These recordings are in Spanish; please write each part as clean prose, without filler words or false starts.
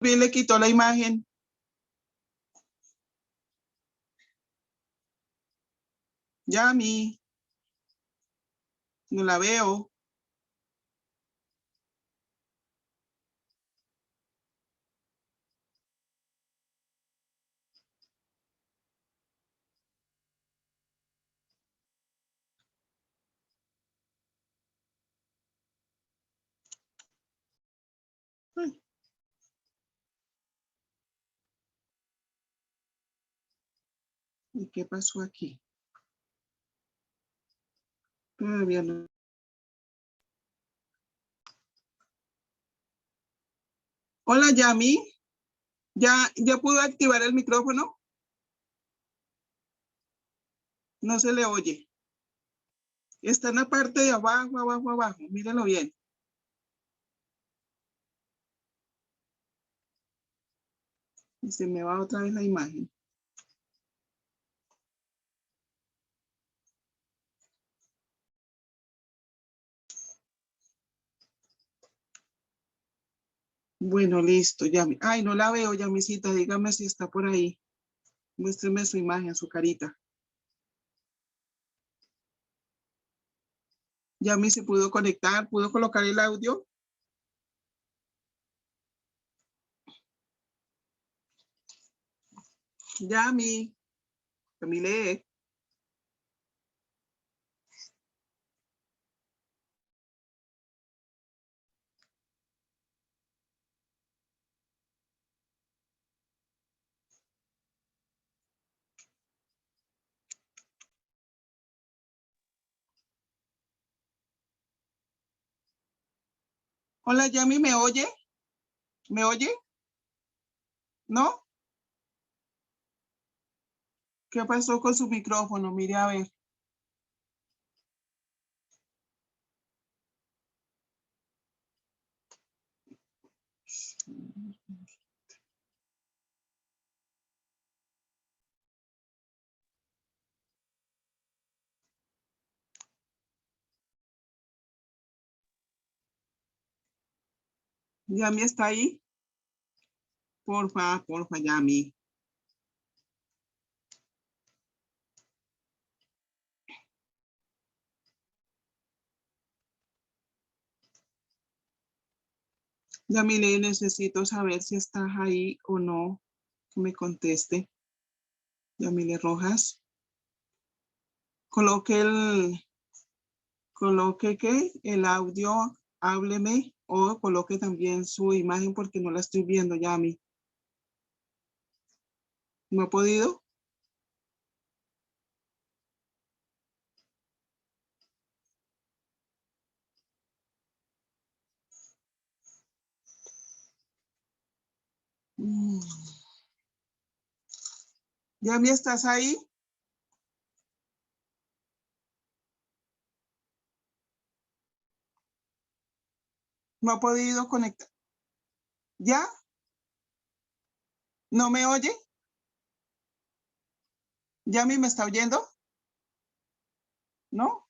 Bien, le quitó la imagen. Yami. No la veo. Ay. ¿Y qué pasó aquí? Todavía no. Hola, Yami. ¿Ya pudo activar el micrófono? No se le oye. Está en la parte de abajo, abajo, abajo. Mírenlo bien. Y se me va otra vez la imagen. Bueno, listo, Yami. Ay, no la veo, Yamisita. Dígame si está por ahí. Muéstreme su imagen, su carita. Yami se pudo conectar, pudo colocar el audio. Yami. Camile. Hola, Yami, ¿me oye? ¿Me oye? ¿No? ¿Qué pasó con su micrófono? Mire a ver. ¿Yami está ahí? Porfa, Yami. Yamile, necesito saber si estás ahí o no. Que me conteste. Yamile Rojas. Coloque ¿qué? El audio, hábleme o coloque también su imagen porque no la estoy viendo, Yami. ¿No ha podido? Mm. Yami, ¿estás ahí? ¿No ha podido conectar? ¿Ya? ¿No me oye? ¿Yami me está oyendo? ¿No?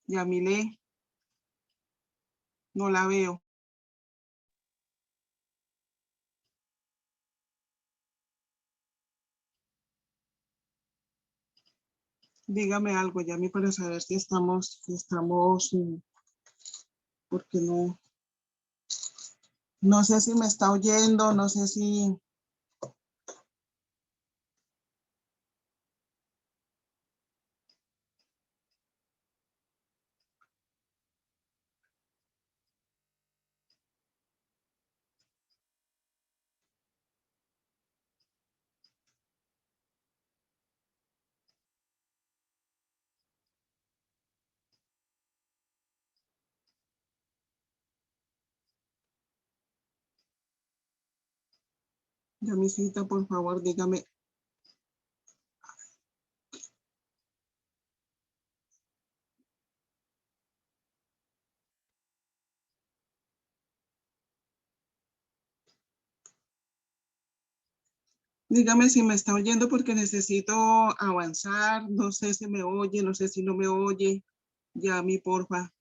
Yamile, no la veo. Dígame algo, Yami, para saber si porque no sé si me está oyendo, no sé si... Yamisita, por favor, dígame. Dígame si me está oyendo porque necesito avanzar. No sé si me oye, no sé si no me oye. Yami, porfa.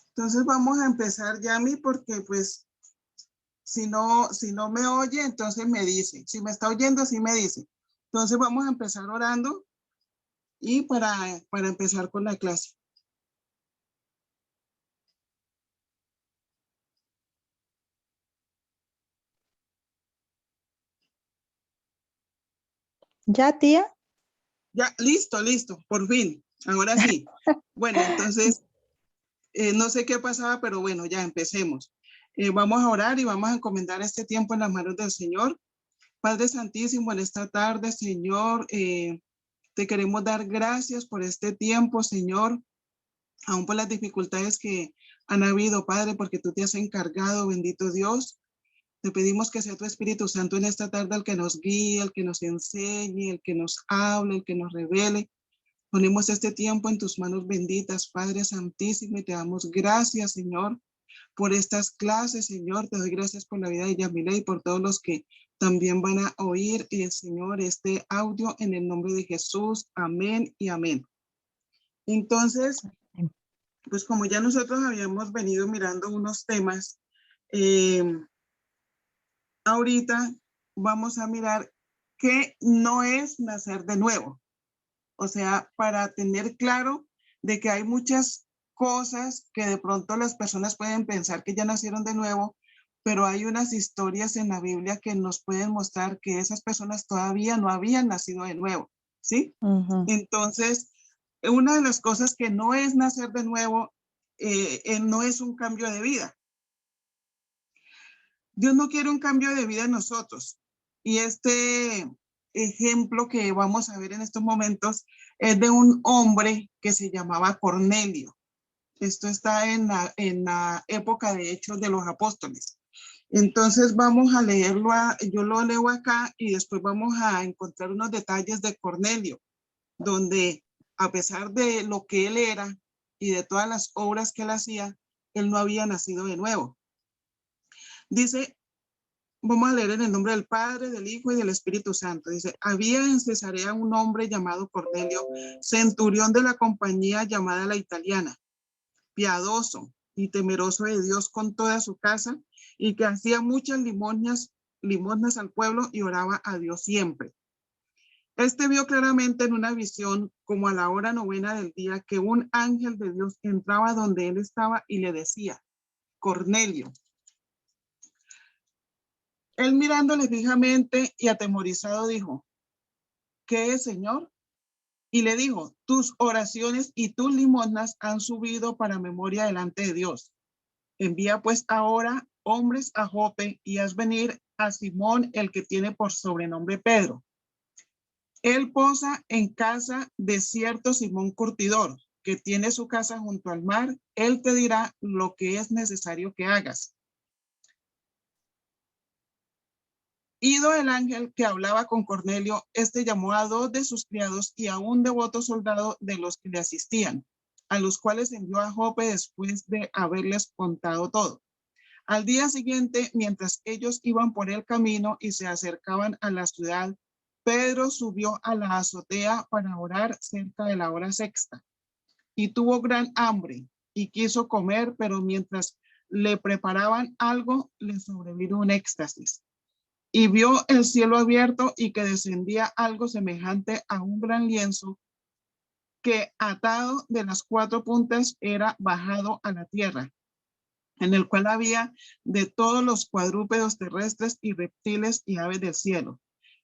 Entonces vamos a empezar, Yami, porque pues si no me oye, entonces me dice. Si me está oyendo, sí me dice. Entonces vamos a empezar orando y para empezar con la clase. ¿Ya, tía? Ya, listo, listo, por fin. Ahora sí. Bueno, entonces, no sé qué pasaba, pero bueno, ya empecemos. Vamos a orar y vamos a encomendar este tiempo en las manos del Señor. Padre Santísimo, en esta tarde, Señor, te queremos dar gracias por este tiempo, Señor, aún por las dificultades que han habido, Padre, porque tú te has encargado, bendito Dios. Te pedimos que sea tu Espíritu Santo en esta tarde el que nos guíe, el que nos enseñe, el que nos hable, el que nos revele. Ponemos este tiempo en tus manos benditas, Padre Santísimo, y te damos gracias, Señor, por estas clases, Señor. Te doy gracias por la vida de Yamile y por todos los que también van a oír, Señor, este audio en el nombre de Jesús. Amén y amén. Entonces, pues como ya nosotros habíamos venido mirando unos temas, ahorita vamos a mirar qué no es nacer de nuevo. O sea, para tener claro de que hay muchas cosas que de pronto las personas pueden pensar que ya nacieron de nuevo, pero hay unas historias en la Biblia que nos pueden mostrar que esas personas todavía no habían nacido de nuevo, ¿sí? Entonces, una de las cosas que no es nacer de nuevo, no es un cambio de vida. Dios no quiere un cambio de vida en nosotros. Y este ejemplo que vamos a ver en estos momentos es de un hombre que se llamaba Cornelio. Esto está en la época de Hechos de los Apóstoles. Entonces vamos a leerlo, yo lo leo acá y después vamos a encontrar unos detalles de Cornelio, donde a pesar de lo que él era y de todas las obras que él hacía, él no había nacido de nuevo. Dice, vamos a leer en el nombre del Padre, del Hijo y del Espíritu Santo. Dice, había en Cesarea un hombre llamado Cornelio, centurión de la compañía llamada la Italiana, piadoso y temeroso de Dios con toda su casa, y que hacía muchas limosnas al pueblo y oraba a Dios siempre. Este vio claramente en una visión, como a la hora 9 del día, que un ángel de Dios entraba donde él estaba y le decía, Cornelio. Él mirándole fijamente y atemorizado dijo, ¿qué es, Señor? Y le dijo, tus oraciones y tus limosnas han subido para memoria delante de Dios. Envía pues ahora hombres a Jope y haz venir a Simón, el que tiene por sobrenombre Pedro. Él posa en casa de cierto Simón Curtidor, que tiene su casa junto al mar. Él te dirá lo que es necesario que hagas. Ido el ángel que hablaba con Cornelio, este llamó a 2 de sus criados y a un devoto soldado de los que le asistían, a los cuales envió a Jope después de haberles contado todo. Al día siguiente, mientras ellos iban por el camino y se acercaban a la ciudad, Pedro subió a la azotea para orar cerca de la hora sexta y tuvo gran hambre y quiso comer, pero mientras le preparaban algo, le sobrevino un éxtasis. Y vio el cielo abierto y que descendía algo semejante a un gran lienzo que atado de las 4 puntas era bajado a la tierra, en el cual había de todos los cuadrúpedos terrestres y reptiles y aves del cielo.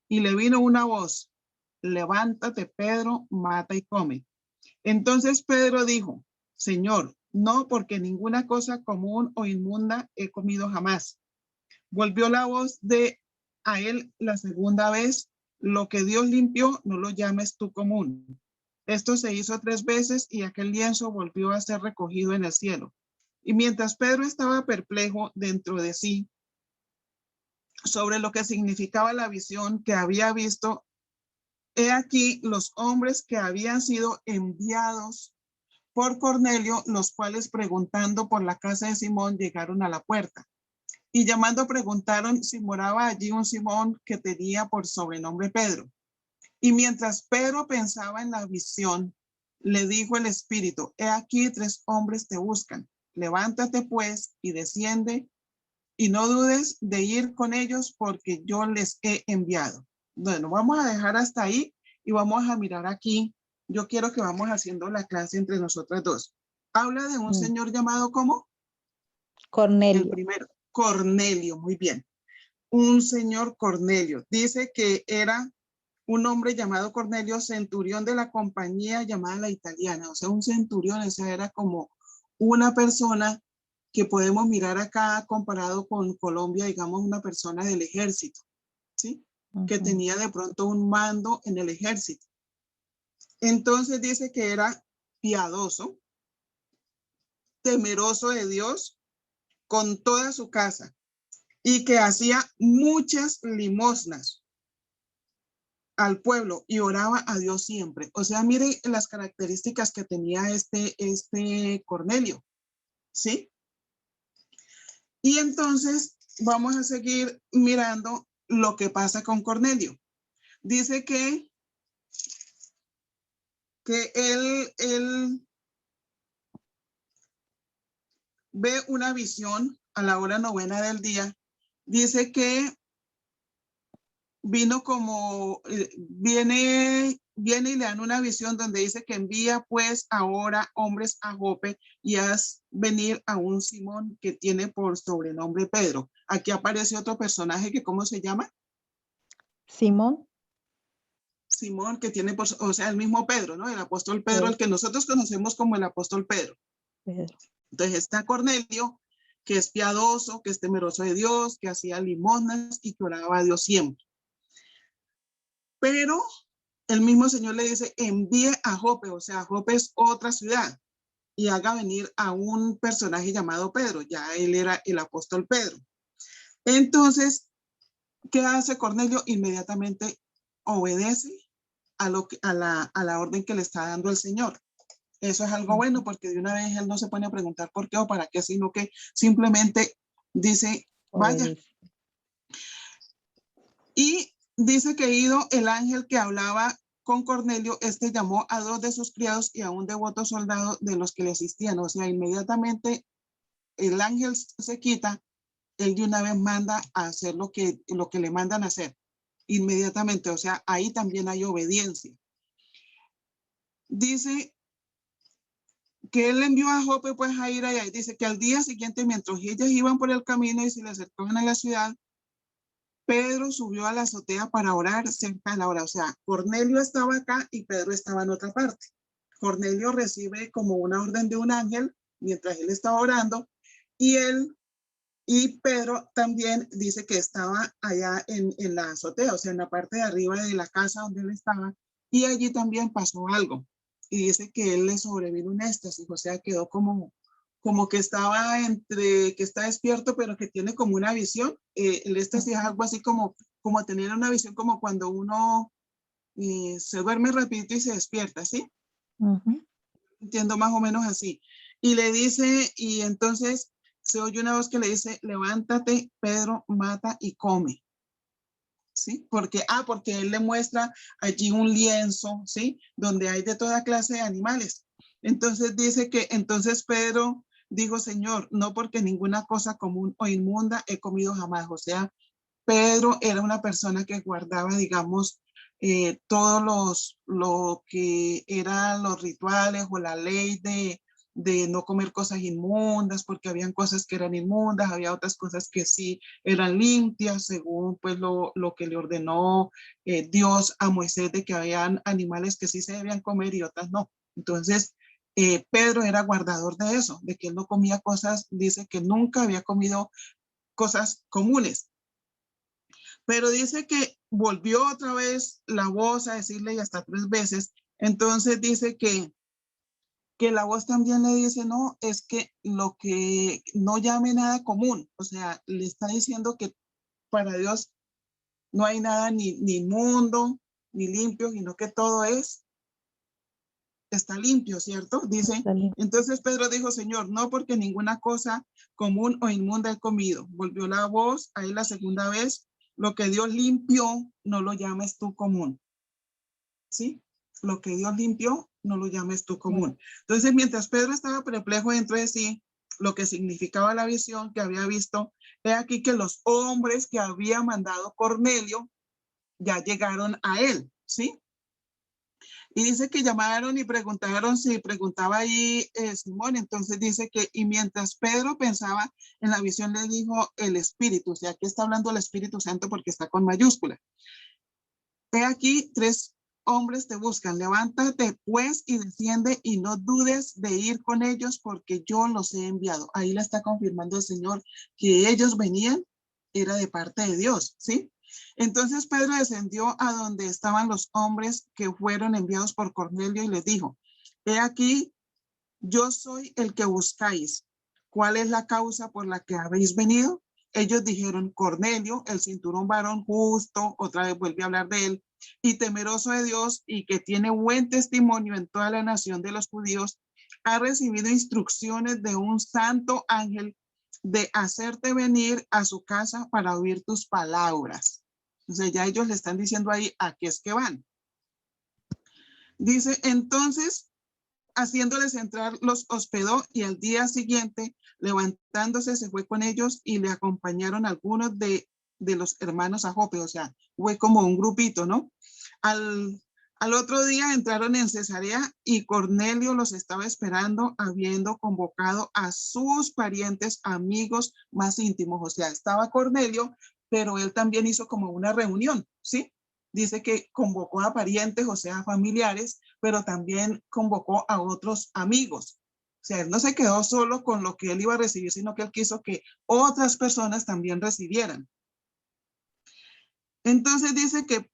Y le vino una voz, levántate, Pedro, mata y come. Entonces Pedro dijo, Señor, no, porque ninguna cosa común o inmunda he comido jamás. Volvió la voz de a él la segunda vez, lo que Dios limpió, no lo llames tú común. Esto se hizo 3 veces y aquel lienzo volvió a ser recogido en el cielo. Y mientras Pedro estaba perplejo dentro de sí sobre lo que significaba la visión que había visto, he aquí los hombres que habían sido enviados por Cornelio, los cuales preguntando por la casa de Simón llegaron a la puerta. Y llamando preguntaron si moraba allí un Simón que tenía por sobrenombre Pedro. Y mientras Pedro pensaba en la visión, le dijo el Espíritu, he aquí 3 hombres te buscan. Levántate pues y desciende y no dudes de ir con ellos porque yo les he enviado. Bueno, vamos a dejar hasta ahí y vamos a mirar aquí. Yo quiero que vamos haciendo la clase entre nosotras dos. Habla de un señor llamado ¿cómo? El Cornelio. primero, Cornelio, muy bien. Un señor Cornelio. Dice que era un hombre llamado Cornelio, centurión de la compañía llamada la italiana. O sea, un centurión, esa era como una persona que podemos mirar acá comparado con Colombia, digamos, una persona del ejército, ¿sí? Que tenía de pronto un mando en el ejército. Entonces dice que era piadoso, temeroso de Dios con toda su casa y que hacía muchas limosnas al pueblo y oraba a Dios siempre. O sea, mire las características que tenía este Cornelio, ¿sí? Y entonces vamos a seguir mirando lo que pasa con Cornelio. Dice que él ve una visión a la hora 9 del día. Dice que vino como, viene y le dan una visión donde dice que envía pues ahora hombres a Jope y haz venir a un Simón que tiene por sobrenombre Pedro. Aquí aparece otro personaje que ¿cómo se llama? Simón. Simón, que tiene por, o sea, el mismo Pedro, ¿no? El apóstol Pedro, el que nosotros conocemos como el apóstol Pedro. Pedro. Entonces está Cornelio, que es piadoso, que es temeroso de Dios, que hacía limosnas y que oraba a Dios siempre. Pero el mismo Señor le dice, envíe a Jope, o sea, Jope es otra ciudad, y haga venir a un personaje llamado Pedro, ya él era el apóstol Pedro. Entonces, ¿qué hace Cornelio? Inmediatamente obedece a la orden que le está dando el Señor. Eso es algo bueno porque de una vez él no se pone a preguntar por qué o para qué, sino que simplemente dice, vaya. Y dice que ido el ángel que hablaba con Cornelio, llamó a 2 de sus criados y a un devoto soldado de los que le asistían. O sea, inmediatamente el ángel se quita, él de una vez manda a hacer lo que le mandan a hacer. Inmediatamente, o sea, ahí también hay obediencia. Dice que él envió a Jope pues a ir allá. Y dice que al día siguiente, mientras ellos iban por el camino y se le acercaban a la ciudad, Pedro subió a la azotea para orar cerca de la hora. O sea, Cornelio estaba acá y Pedro estaba en otra parte. Cornelio recibe como una orden de un ángel mientras él estaba orando y Pedro también dice que estaba allá en la azotea, o sea, en la parte de arriba de la casa donde él estaba, y allí también pasó algo. Y dice que él le sobrevino un éxtasis, o sea, quedó como que estaba entre, que está despierto, pero que tiene como una visión. El éxtasis es algo así como tener una visión como cuando uno se duerme rapidito y se despierta, ¿sí? Entiendo más o menos así. Y le dice, y entonces se oye una voz que le dice, levántate, Pedro, mata y come. ¿Sí? Porque él le muestra allí un lienzo, ¿sí? Donde hay de toda clase de animales. Entonces dice que entonces Pedro dijo, Señor, no porque ninguna cosa común o inmunda he comido jamás. O sea, Pedro era una persona que guardaba, digamos, lo que eran los rituales o la ley de no comer cosas inmundas, porque habían cosas que eran inmundas, había otras cosas que sí eran limpias, según pues lo que le ordenó Dios a Moisés, de que habían animales que sí se debían comer y otras no. Entonces, Pedro era guardador de eso, de que él no comía cosas, dice que nunca había comido cosas comunes. Pero dice que volvió otra vez la voz a decirle y hasta 3 veces, Entonces dice que la voz también le dice, no, es que lo que no llame nada común, o sea, le está diciendo que para Dios no hay nada ni inmundo, ni limpio, sino que todo está limpio, ¿cierto? Dice, Está limpio. entonces Pedro dijo, Señor, no porque ninguna cosa común o inmunda he comido. Volvió la voz a él la segunda vez, lo que Dios limpió, no lo llames tú común, ¿sí? Lo que Dios limpió, no lo llames tú común. Entonces, mientras Pedro estaba perplejo dentro de sí, lo que significaba la visión que había visto, he aquí que los hombres que había mandado Cornelio ya llegaron a él, ¿sí? Y dice que llamaron y preguntaron si preguntaba ahí Simón. Entonces dice que, y mientras Pedro pensaba en la visión, le dijo el Espíritu, o sea, aquí está hablando el Espíritu Santo porque está con mayúscula. He aquí, 3 hombres te buscan, levántate pues y desciende y no dudes de ir con ellos porque yo los he enviado. Ahí le está confirmando el Señor que ellos venían, era de parte de Dios, ¿sí? Entonces Pedro descendió a donde estaban los hombres que fueron enviados por Cornelio y les dijo, he aquí, yo soy el que buscáis. ¿Cuál es la causa por la que habéis venido? Ellos dijeron, Cornelio, el cinturón varón justo, otra vez vuelve a hablar de él, y temeroso de Dios y que tiene buen testimonio en toda la nación de los judíos, ha recibido instrucciones de un santo ángel de hacerte venir a su casa para oír tus palabras. Entonces ya ellos le están diciendo ahí a qué es que van. Dice, entonces, haciéndoles entrar, los hospedó y al día siguiente, levantándose, se fue con ellos y le acompañaron algunos de los hermanos a Jope, o sea, fue como un grupito, ¿no? Al otro día entraron en Cesarea y Cornelio los estaba esperando, habiendo convocado a sus parientes, amigos más íntimos, o sea, estaba Cornelio, pero él también hizo como una reunión, ¿sí? Dice que convocó a parientes, o sea, familiares, pero también convocó a otros amigos. O sea, él no se quedó solo con lo que él iba a recibir, sino que él quiso que otras personas también recibieran. Entonces dice que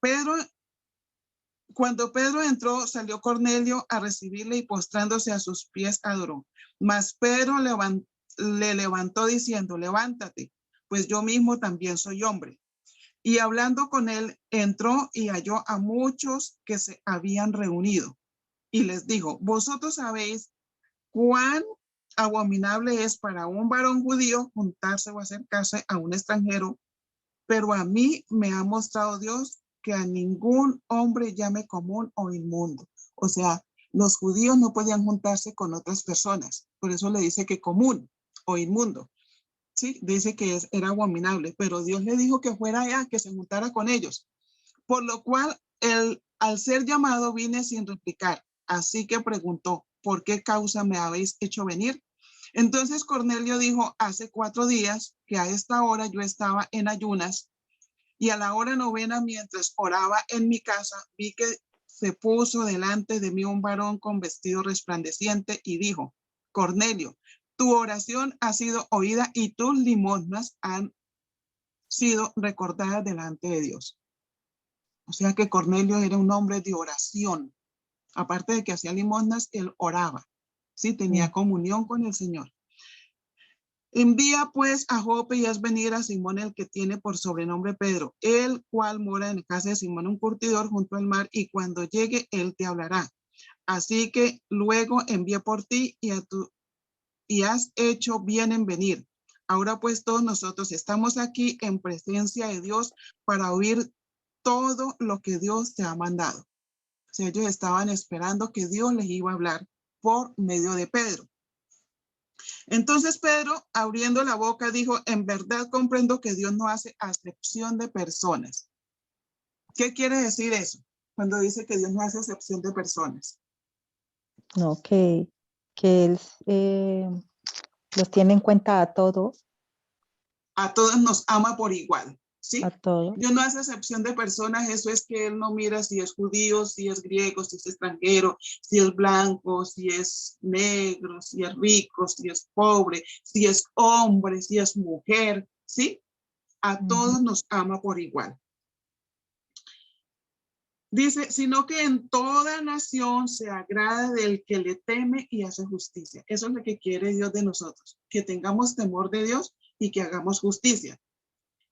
cuando Pedro entró, salió Cornelio a recibirle y postrándose a sus pies adoró. Mas Pedro le levantó diciendo, levántate, pues yo mismo también soy hombre. Y hablando con él, entró y halló a muchos que se habían reunido. Y les dijo, vosotros sabéis cuán abominable es para un varón judío juntarse o acercarse a un extranjero, pero a mí me ha mostrado Dios que a ningún hombre llame común o inmundo. O sea, los judíos no podían juntarse con otras personas, por eso le dice que común o inmundo. Sí, dice que era abominable, pero Dios le dijo que fuera allá, que se juntara con ellos. Por lo cual, al ser llamado, vine sin replicar. Así que preguntó, ¿por qué causa me habéis hecho venir? Entonces Cornelio dijo, hace 4 días que a esta hora yo estaba en ayunas y a la hora novena, mientras oraba en mi casa, vi que se puso delante de mí un varón con vestido resplandeciente y dijo, Cornelio, tu oración ha sido oída y tus limosnas han sido recordadas delante de Dios. O sea que Cornelio era un hombre de oración. Aparte de que hacía limosnas, él oraba. Sí, tenía comunión con el Señor. Envía pues a Jope y haz venir a Simón, el que tiene por sobrenombre Pedro, el cual mora en casa de Simón, un curtidor junto al mar, y cuando llegue, él te hablará. Así que luego envié por ti y has hecho bien en venir. Ahora pues todos nosotros estamos aquí en presencia de Dios para oír todo lo que Dios te ha mandado. O sea, ellos estaban esperando que Dios les iba a hablar por medio de Pedro. Entonces Pedro, abriendo la boca, dijo, en verdad comprendo que Dios no hace acepción de personas. ¿Qué quiere decir eso? Cuando dice que Dios no hace acepción de personas. No, que Él los tiene en cuenta a todos, A todos nos ama por igual, a ¿sí? todos. Dios no hace acepción de personas, eso es que Él no mira si es judío, si es griego, si es extranjero, si es blanco, si es negro, si es rico, si es pobre, si es hombre, si es mujer, ¿sí? A todos nos ama por igual. Dice, sino que en toda nación se agrada del que le teme y hace justicia. Eso es lo que quiere Dios de nosotros, que tengamos temor de Dios y que hagamos justicia.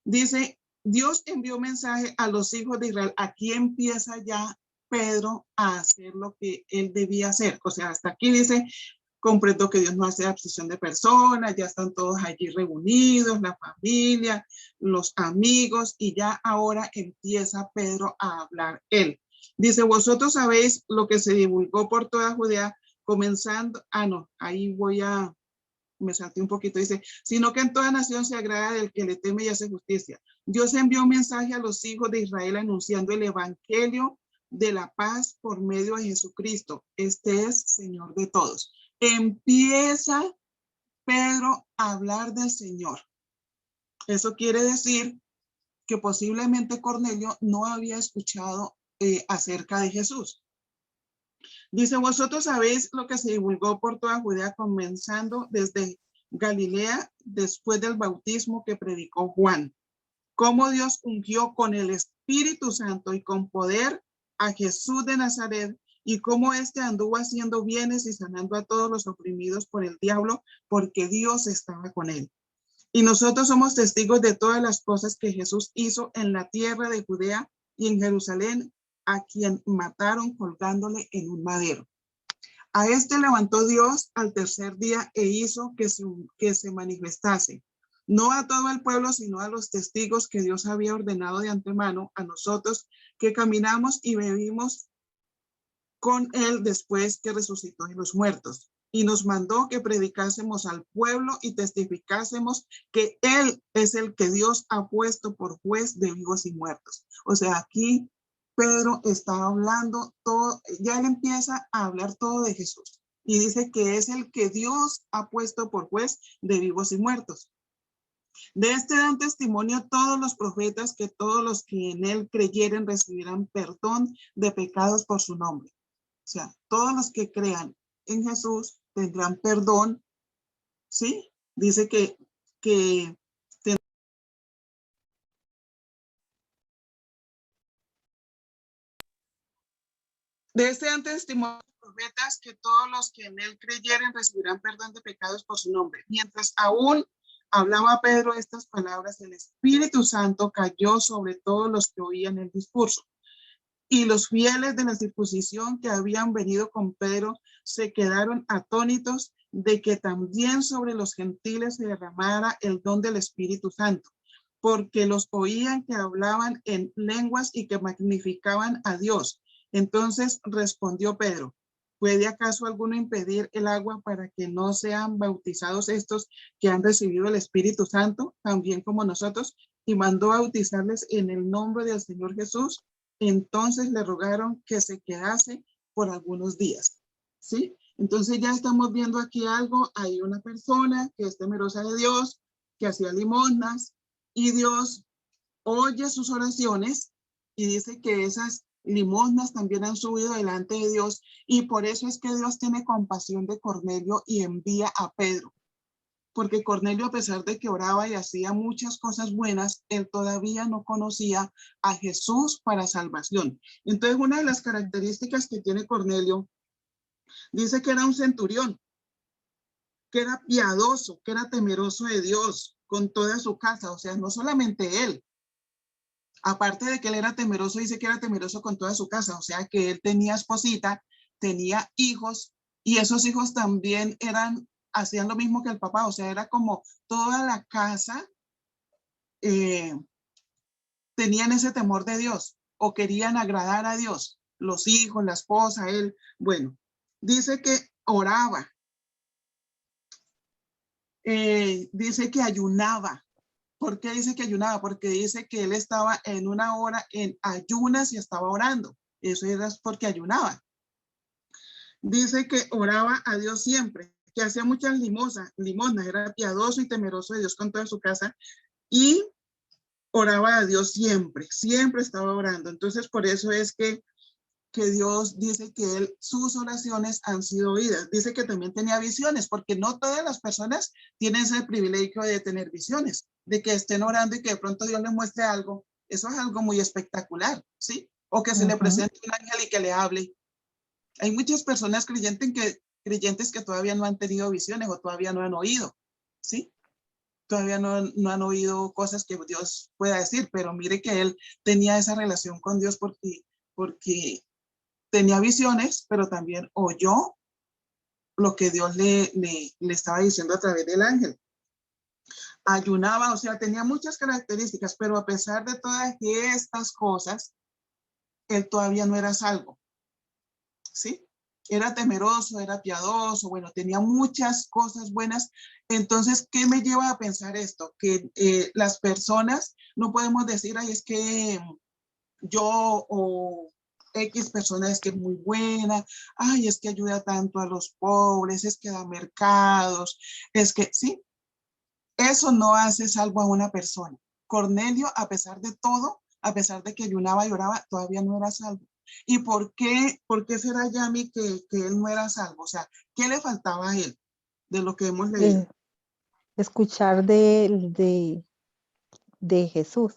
Dice, Dios envió mensaje a los hijos de Israel. Aquí empieza ya Pedro a hacer lo que él debía hacer. O sea, hasta aquí dice, comprendo que Dios no hace abstracción de personas, ya están todos allí reunidos, la familia, los amigos, y ya ahora empieza Pedro a hablar él. Dice, vosotros sabéis lo que se divulgó por toda Judea, comenzando, no, ahí me salté un poquito, dice, sino que en toda nación se agrada del que le teme y hace justicia. Dios envió un mensaje a los hijos de Israel anunciando el evangelio de la paz por medio de Jesucristo. Este es Señor de todos. Empieza Pedro a hablar del Señor. Eso quiere decir que posiblemente Cornelio no había escuchado acerca de Jesús. Dice, vosotros sabéis lo que se divulgó por toda Judea, comenzando desde Galilea, después del bautismo que predicó Juan. Cómo Dios ungió con el Espíritu Santo y con poder a Jesús de Nazaret, y cómo éste anduvo haciendo bienes y sanando a todos los oprimidos por el diablo, porque Dios estaba con él. Y nosotros somos testigos de todas las cosas que Jesús hizo en la tierra de Judea y en Jerusalén, a quien mataron colgándole en un madero. A este levantó Dios al tercer día e hizo que se manifestase, no a todo el pueblo, sino a los testigos que Dios había ordenado de antemano, a nosotros que caminamos y vivimos con él después que resucitó de los muertos. Y nos mandó que predicásemos al pueblo y testificásemos que él es el que Dios ha puesto por juez de vivos y muertos. O sea, aquí Pedro está hablando todo, ya él empieza a hablar todo de Jesús y dice que es el que Dios ha puesto por juez de vivos y muertos. De este dan testimonio todos los profetas, que todos los que en él creyeren recibirán perdón de pecados por su nombre. O sea, todos los que crean en Jesús tendrán perdón, ¿sí? Dice que de este dan testimonio los profetas, que todos los que en él creyeren recibirán perdón de pecados por su nombre. Mientras aún hablaba Pedro estas palabras, el Espíritu Santo cayó sobre todos los que oían el discurso. Y los fieles de la circuncisión que habían venido con Pedro se quedaron atónitos de que también sobre los gentiles se derramara el don del Espíritu Santo, porque los oían que hablaban en lenguas y que magnificaban a Dios. Entonces respondió Pedro, ¿puede acaso alguno impedir el agua para que no sean bautizados estos que han recibido el Espíritu Santo, también como nosotros? Y mandó bautizarles en el nombre del Señor Jesús. Entonces le rogaron que se quedase por algunos días, ¿sí? Entonces ya estamos viendo aquí algo, hay una persona que es temerosa de Dios, que hacía limosnas, y Dios oye sus oraciones y dice que esas limosnas también han subido delante de Dios, y por eso es que Dios tiene compasión de Cornelio y envía a Pedro. Porque Cornelio, a pesar de que oraba y hacía muchas cosas buenas, él todavía no conocía a Jesús para salvación. Entonces, una de las características que tiene Cornelio, dice que era un centurión, que era piadoso, que era temeroso de Dios con toda su casa. O sea, no solamente él. Aparte de que él era temeroso, dice que era temeroso con toda su casa. O sea, que él tenía esposita, tenía hijos, y esos hijos también hacían lo mismo que el papá. O sea, era como toda la casa tenían ese temor de Dios o querían agradar a Dios. Los hijos, la esposa, él. Bueno, dice que oraba. Dice que ayunaba. ¿Por qué dice que ayunaba? Porque dice que él estaba en una hora en ayunas y estaba orando. Eso era porque ayunaba. Dice que oraba a Dios siempre, que hacía muchas limosnas, era piadoso y temeroso de Dios con toda su casa, y oraba a Dios siempre, siempre estaba orando. Entonces, por eso es que Dios dice que sus oraciones han sido oídas. Dice que también tenía visiones, porque no todas las personas tienen ese privilegio de tener visiones, de que estén orando y que de pronto Dios les muestre algo. Eso es algo muy espectacular, ¿sí? o que se le presente un ángel y que le hable. Hay muchas personas creyentes que todavía no han tenido visiones o todavía no han oído, ¿sí? Todavía no han oído cosas que Dios pueda decir, pero mire que él tenía esa relación con Dios porque tenía visiones, pero también oyó lo que Dios le estaba diciendo a través del ángel. Ayunaba, o sea, tenía muchas características, pero a pesar de todas estas cosas, él todavía no era salvo, ¿sí? Era temeroso, era piadoso, bueno, tenía muchas cosas buenas. Entonces, ¿qué me lleva a pensar esto? Que las personas no podemos decir, ay, es que yo o X persona es que es muy buena, ay, es que ayuda tanto a los pobres, es que da mercados, es que, sí, eso no hace salvo a una persona. Cornelio, a pesar de todo, a pesar de que ayunaba y oraba, todavía no era salvo. ¿Y por qué será, Yami, que él no era salvo? O sea, ¿qué le faltaba a él de lo que hemos leído? Escuchar de Jesús,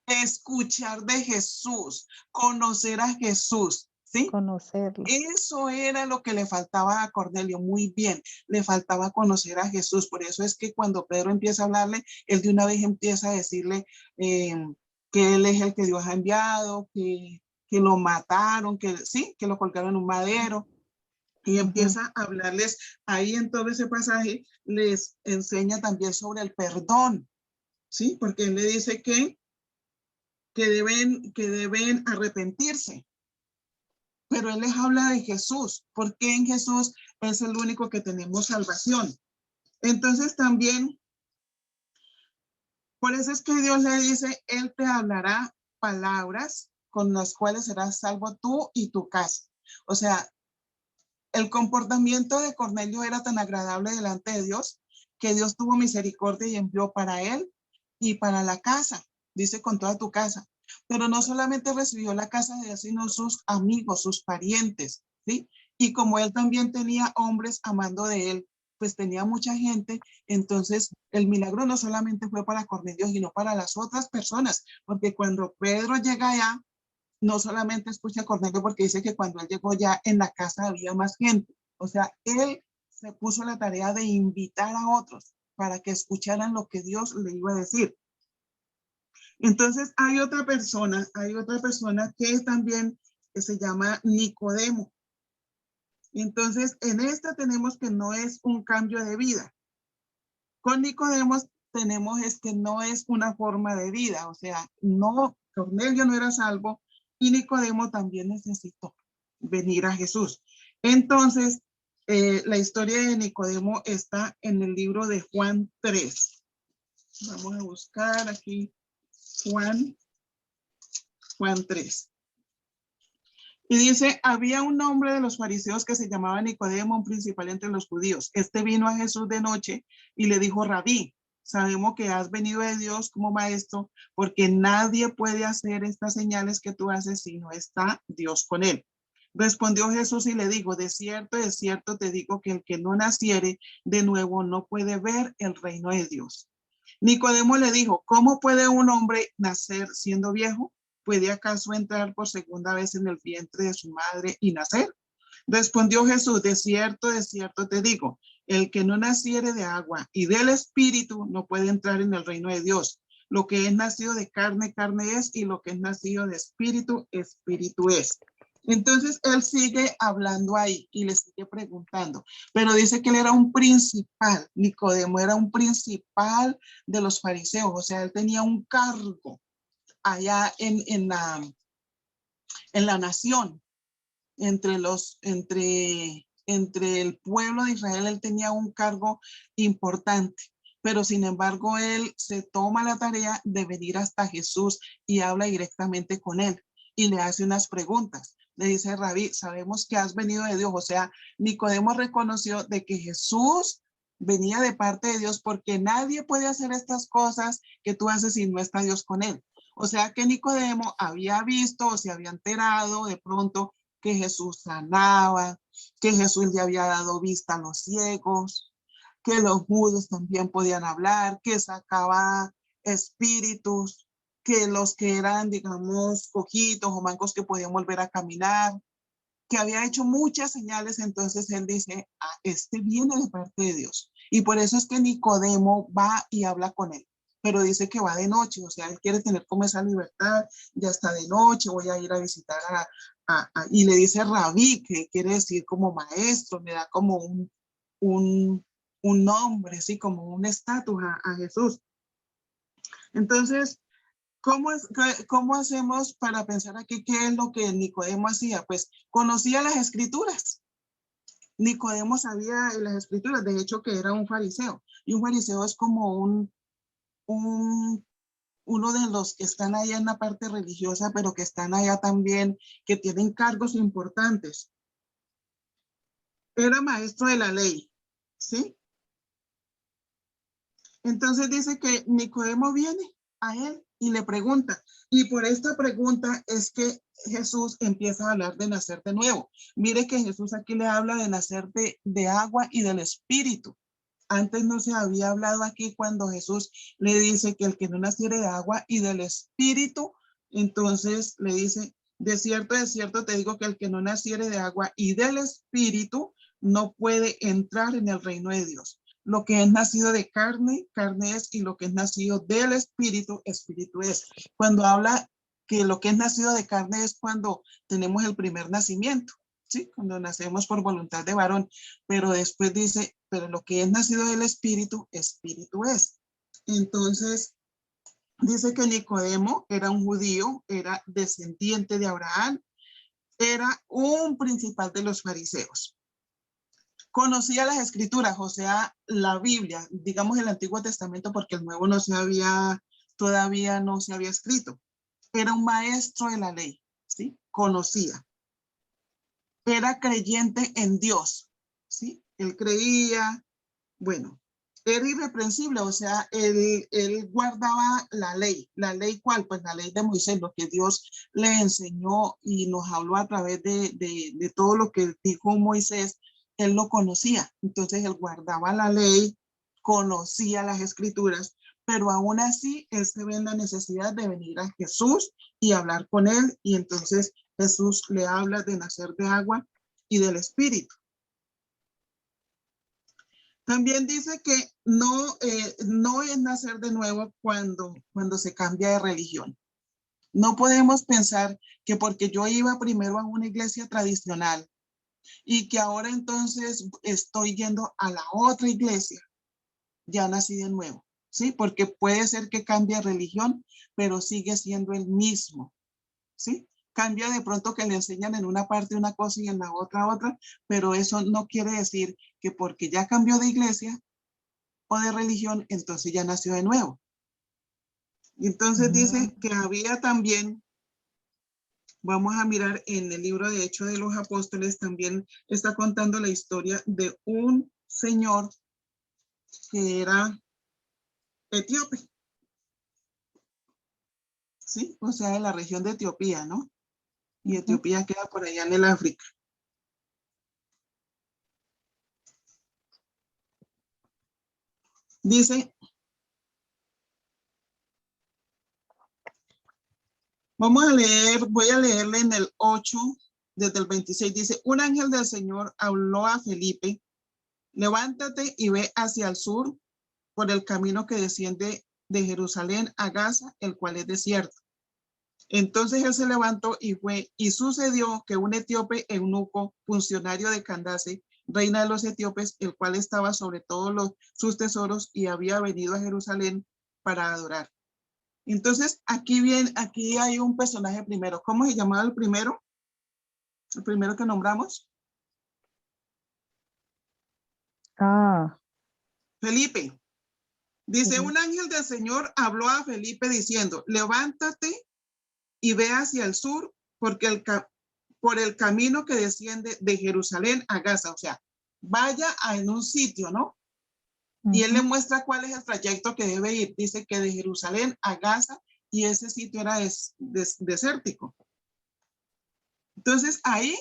Escuchar de Jesús, conocer a Jesús, ¿sí? conocerlo. Eso era lo que le faltaba a Cornelio, muy bien, le faltaba conocer a Jesús. Por eso es que cuando Pedro empieza a hablarle, él de una vez empieza a decirle eh, que él es el que Dios ha enviado, que lo mataron, que sí, que lo colgaron en un madero. Y empieza a hablarles ahí en todo ese pasaje, les enseña también sobre el perdón, ¿sí? Porque él le dice que deben arrepentirse. Pero él les habla de Jesús, porque en Jesús es el único que tenemos salvación. Entonces también, por eso es que Dios le dice, Él te hablará palabras con las cuales serás salvo tú y tu casa. O sea, el comportamiento de Cornelio era tan agradable delante de Dios que Dios tuvo misericordia y envió para él y para la casa, dice con toda tu casa. Pero no solamente recibió la casa de Dios, sino sus amigos, sus parientes, ¿sí? Y como él también tenía hombres amando de él, pues tenía mucha gente, entonces el milagro no solamente fue para Cornelio, sino para las otras personas, porque cuando Pedro llega allá, no solamente escucha a Cornelio porque dice que cuando él llegó ya en la casa había más gente. O sea, él se puso la tarea de invitar a otros para que escucharan lo que Dios le iba a decir. Entonces hay otra persona que también se llama Nicodemo. Entonces en esta tenemos que no es un cambio de vida. Con Nicodemo tenemos es que no es una forma de vida, o sea, no, Cornelio no era salvo y Nicodemo también necesitó venir a Jesús. Entonces, la historia de Nicodemo está en el libro de Juan 3. Vamos a buscar aquí Juan 3. Y dice, había un hombre de los fariseos que se llamaba Nicodemo, un principal entre los judíos. Este vino a Jesús de noche y le dijo, Rabí, sabemos que has venido de Dios como maestro, porque nadie puede hacer estas señales que tú haces si no está Dios con él. Respondió Jesús y le dijo, de cierto te digo que el que no naciere de nuevo no puede ver el reino de Dios. Nicodemo le dijo, ¿cómo puede un hombre nacer siendo viejo? ¿Puede acaso entrar por segunda vez en el vientre de su madre y nacer? Respondió Jesús, de cierto te digo, el que no naciere de agua y del Espíritu no puede entrar en el reino de Dios. Lo que es nacido de carne, carne es, y lo que es nacido de espíritu, espíritu es. Entonces él sigue hablando ahí y le sigue preguntando, pero dice que él era un principal, Nicodemo era un principal de los fariseos, o sea, él tenía un cargo allá en la nación, entre el pueblo de Israel, él tenía un cargo importante. Pero sin embargo, él se toma la tarea de venir hasta Jesús y habla directamente con él y le hace unas preguntas. Le dice, Rabí, sabemos que has venido de Dios. O sea, Nicodemo reconoció de que Jesús venía de parte de Dios porque nadie puede hacer estas cosas que tú haces si no está Dios con él. O sea que Nicodemo había visto o se había enterado de pronto que Jesús sanaba, que Jesús le había dado vista a los ciegos, que los mudos también podían hablar, que sacaba espíritus. que los que eran, digamos, cojitos o mancos que podían volver a caminar, que había hecho muchas señales. Entonces él dice, ah, este viene de parte de Dios. Y por eso es que Nicodemo va y habla con él, pero dice que va de noche, o sea, él quiere tener como esa libertad, ya está de noche, voy a ir a visitar y le dice rabí, que quiere decir como maestro, le da como un, un nombre, ¿sí? Como un estatus a Jesús. Entonces, ¿cómo hacemos para pensar aquí qué es lo que Nicodemo hacía? Pues conocía las escrituras. Nicodemo sabía las escrituras, de hecho que era un fariseo. Y un fariseo es como uno de los que están allá en la parte religiosa, pero que están allá también, que tienen cargos importantes. Era maestro de la ley, ¿sí? Entonces dice que Nicodemo viene a él y le pregunta. Y por esta pregunta es que Jesús empieza a hablar de nacer de nuevo. Mire que Jesús aquí le habla de nacer de agua y del espíritu. Antes no se había hablado aquí cuando Jesús le dice que el que no naciere de agua y del espíritu, entonces le dice, de cierto te digo que el que no naciere de agua y del espíritu no puede entrar en el reino de Dios. Lo que es nacido de carne, carne es, y lo que es nacido del espíritu, espíritu es. Cuando habla que lo que es nacido de carne es cuando tenemos el primer nacimiento, ¿sí? Cuando nacemos por voluntad de varón, pero después dice, pero lo que es nacido del espíritu, espíritu es. Entonces, dice que Nicodemo era un judío, era descendiente de Abraham, era un principal de los fariseos. Conocía las escrituras, o sea, la Biblia, digamos el Antiguo Testamento, porque el Nuevo todavía no se había escrito. Era un maestro de la ley, ¿sí? Conocía. Era creyente en Dios, ¿sí? Él creía, bueno, era irreprensible, o sea, él guardaba la ley. ¿La ley cuál? Pues la ley de Moisés, lo que Dios le enseñó y nos habló a través de todo lo que dijo Moisés, él lo conocía. Entonces él guardaba la ley, conocía las escrituras, pero aún así él se ve en la necesidad de venir a Jesús y hablar con él, y entonces Jesús le habla de nacer de agua y del espíritu. También dice que no es nacer de nuevo cuando se cambia de religión. No podemos pensar que porque yo iba primero a una iglesia tradicional y que ahora entonces estoy yendo a la otra iglesia, ya nací de nuevo, ¿sí? Porque puede ser que cambie de religión, pero sigue siendo el mismo, ¿sí? Cambia de pronto que le enseñan en una parte una cosa y en la otra, pero eso no quiere decir que porque ya cambió de iglesia o de religión, entonces ya nació de nuevo. Y entonces dice que había también, vamos a mirar en el libro de Hechos de los Apóstoles, también está contando la historia de un señor que era etíope, ¿sí? O sea, de la región de Etiopía, ¿no? Y Etiopía queda por allá en el África. Dice, voy a leerle en el 8, desde el 26, dice, un ángel del Señor habló a Felipe, levántate y ve hacia el sur por el camino que desciende de Jerusalén a Gaza, el cual es desierto. Entonces él se levantó y fue, y sucedió que un etíope eunuco, funcionario de Candace, reina de los etíopes, el cual estaba sobre todos sus tesoros y había venido a Jerusalén para adorar. Entonces aquí hay un personaje primero. ¿Cómo se llamaba el primero? El primero que nombramos. Felipe. Dice, un ángel del Señor habló a Felipe diciendo, levántate y ve hacia el sur, porque por el camino que desciende de Jerusalén a Gaza, o sea, vaya en un sitio, ¿no? Y él le muestra cuál es el trayecto que debe ir. Dice que de Jerusalén a Gaza, y ese sitio era desértico. Entonces ahí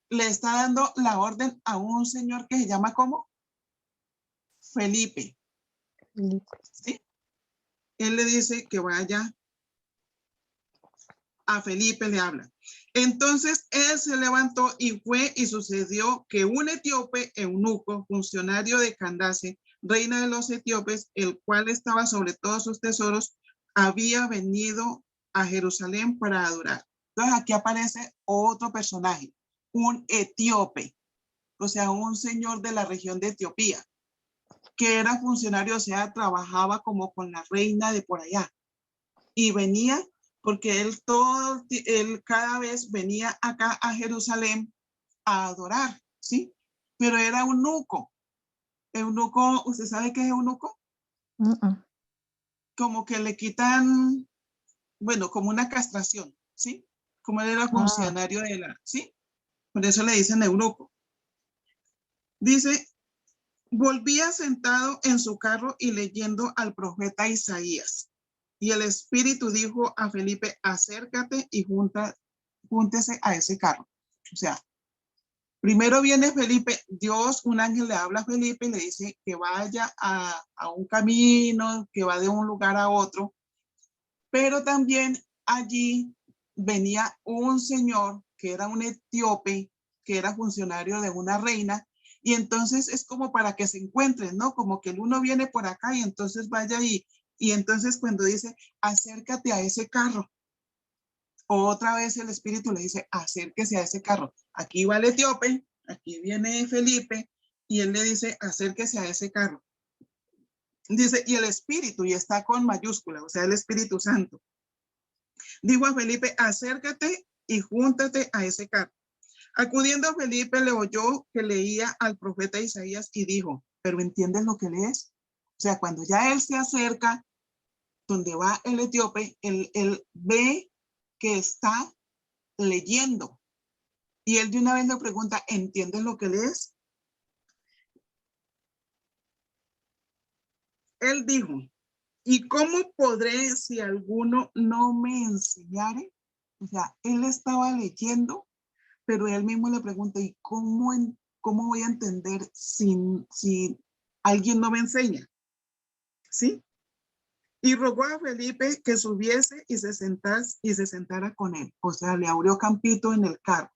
le está dando la orden a un señor que se llama ¿cómo? Felipe. ¿Sí? Él le dice que vaya a Felipe le habla. Entonces él se levantó y fue, y sucedió que un etíope eunuco, funcionario de Candace, reina de los etíopes, el cual estaba sobre todos sus tesoros, había venido a Jerusalén para adorar. Entonces aquí aparece otro personaje, un etíope, o sea, un señor de la región de Etiopía, que era funcionario, o sea, trabajaba como con la reina de por allá. Y venía, porque él cada vez venía acá a Jerusalén a adorar, ¿sí? Pero era eunuco. Eunuco, ¿usted sabe qué es eunuco? Como que le quitan, bueno, como una castración, ¿sí? Como él era funcionario de la, ¿sí? Por eso le dicen eunuco. Dice, volvía sentado en su carro y leyendo al profeta Isaías. Y el Espíritu dijo a Felipe, acércate y júntese a ese carro. O sea, primero viene Felipe, Dios, un ángel le habla a Felipe y le dice que vaya a un camino, que va de un lugar a otro. Pero también allí venía un señor que era un etíope, que era funcionario de una reina, y entonces es como para que se encuentren, ¿no? Como que el uno viene por acá y entonces vaya ahí. Y entonces cuando dice, acércate a ese carro, otra vez el Espíritu le dice, acérquese a ese carro. Aquí va el etíope, aquí viene Felipe, y él le dice, acérquese a ese carro. Dice, y el Espíritu, y está con mayúscula, o sea, el Espíritu Santo. Dijo a Felipe, acércate y júntate a ese carro. Acudiendo Felipe le oyó que leía al profeta Isaías y dijo, ¿pero entiendes lo que lees? O sea, cuando ya él se acerca, donde va el etíope, él ve que está leyendo. Y él de una vez le pregunta, ¿entiendes lo que lees? Él dijo, ¿y cómo podré si alguno no me enseñare? O sea, él estaba leyendo, pero él mismo le pregunta, ¿y cómo voy a entender si alguien no me enseña? ¿Sí? Y rogó a Felipe que subiese y se sentara con él. O sea, le abrió campito en el carro.